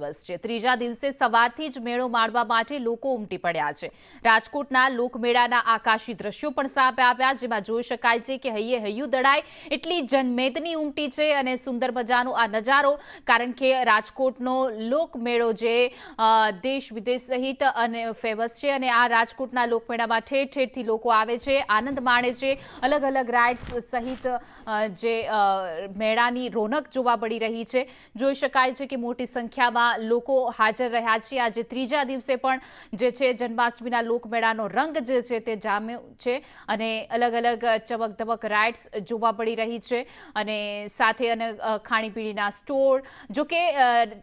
દિવસ છે। ત્રીજા દિવસે સવારથી જ મેળો માણવા માટે લોકો ઉમટી પડ્યા છે। રાજકોટના લોકમેળાના આકાશી દ્રશ્યો પણ સામે આવ્યા, જેમાં જોઈ શકાય છે કે હૈયે હૈયું દળાય એટલી જનમેદની ઉમટી છે અને સુંદર મજાનો આ નજારો, કારણ કે રાજકોટનો લોકમેળો જે દેશ વિદેશ સહિત અને ફેમસ છે અને આ રાજકોટના લોકમેળામાં ઠેર ઠેરથી લોકો આવે છે, આનંદ માણે છે। અલગ અલગ રાઇડ્સ સહિત જે મેળાની રોનક જોવા મળી રહી છે। જોઈ શકાય છે કે મોટી સંખ્યામાં લોકો હાજર રહ્યા છે। આજે ત્રીજા દિવસે પણ જે છે જન્માષ્ટમીના લોકમેળાનો રંગ જે છે તે જામ્યો છે અને અલગ અલગ ચમક ધમક રાઇડ્સ જોવા મળી રહી છે અને સાથે અને ખાણીપીણીના સ્ટોર। જો કે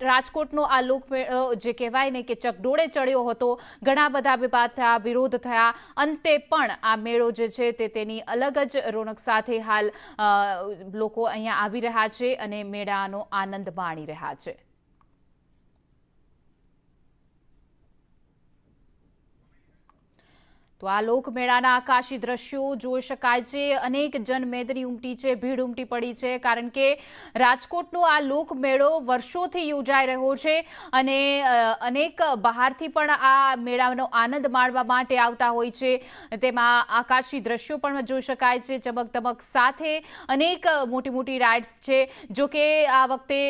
રાજકોટનો આ લોકમેળો જે કહેવાય ને કે ચકડોળે ચડ્યો હતો, ઘણા બધા વિવાદ થયા, વિરોધ થયા, અંતે પણ આ મેળો જે છે તે તેની અલગ જ રોનક સાથે હાલ લોકો અહીંયા આવી રહ્યા છે અને મેળાનો આનંદ માણી રહ્યા છે। તો આ લોકમેળાના આકાશી દ્રશ્યો જોઈ શકાય છે। અનેક જનમેદની ઉમટી છે, ભીડ ઉમટી પડી છે, કારણ કે રાજકોટનો આ લોકમેળો વર્ષોથી યોજાઈ રહ્યો છે અને અનેક બહારથી પણ આ મેળાનો આનંદ માણવા માટે આવતા હોય છે। તેમાં આકાશી દ્રશ્યો પણ જોઈ શકાય છે, ચમક ધમક સાથે અનેક મોટી મોટી રાઇડ્સ છે। જો કે આ વખતે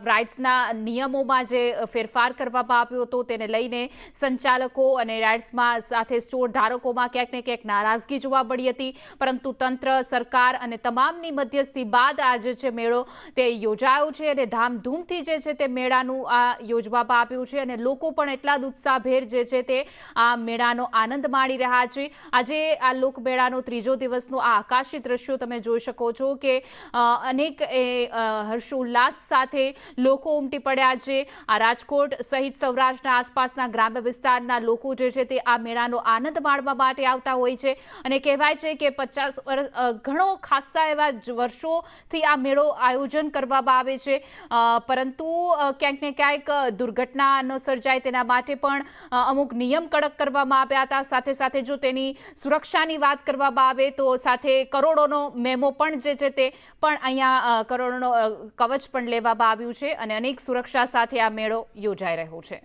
રાઇડ્સના નિયમોમાં જે ફેરફાર કરવામાં આવ્યો હતો તેને લઈને સંચાલકો અને રાઇડ્સમાં સાથે સ્ટોર ધારકોમાં ક્યાંક ને ક્યાંક નારાજગી જોવા મળી હતી, પરંતુ તંત્ર, સરકાર અને તમામની મધ્યસ્થી બાદ આજે છે મેળો તે યોજાયો છે અને ધામધૂમથી જે છે તે મેળાનું આ યોજવામાં આવ્યું છે અને લોકો પણ એટલા જ ઉત્સાહભેર જે છે તે આ મેળાનો આનંદ માણી રહ્યા છે। આજે આ લોકમેળાનો ત્રીજો દિવસનો આ આકાશી દ્રશ્યો તમે જોઈ શકો છો કે અનેક હર્ષોલ્લાસ સાથે લોકો ઉમટી પડ્યા છે। આ રાજકોટ સહિત સૌરાષ્ટ્રના આસપાસના ગ્રામ્ય વિસ્તારના લોકો જે છે તે આ મેળાનો આનંદ માણવા માટે આવતા હોય છે અને કહેવાય છે કે 50 વર્ષ ઘણો ખાસા એવા વર્ષોથી આ મેળો આયોજન કરવામાં આવે છે, પરંતુ ક્યાંક ને ક્યાંક દુર્ઘટના ન સર્જાય તેના માટે પણ અમુક નિયમ કડક કરવામાં આવ્યા હતા। સાથે સાથે જો તેની સુરક્ષાની વાત કરવામાં આવે તો સાથે કરોડોનો મેમો પણ જે છે તે પણ અહીંયા કરોડોનો કવચ પણ લેવામાં આવ્યું છે અને અનેક સુરક્ષા સાથે આ મેળો યોજાઈ રહ્યો છે।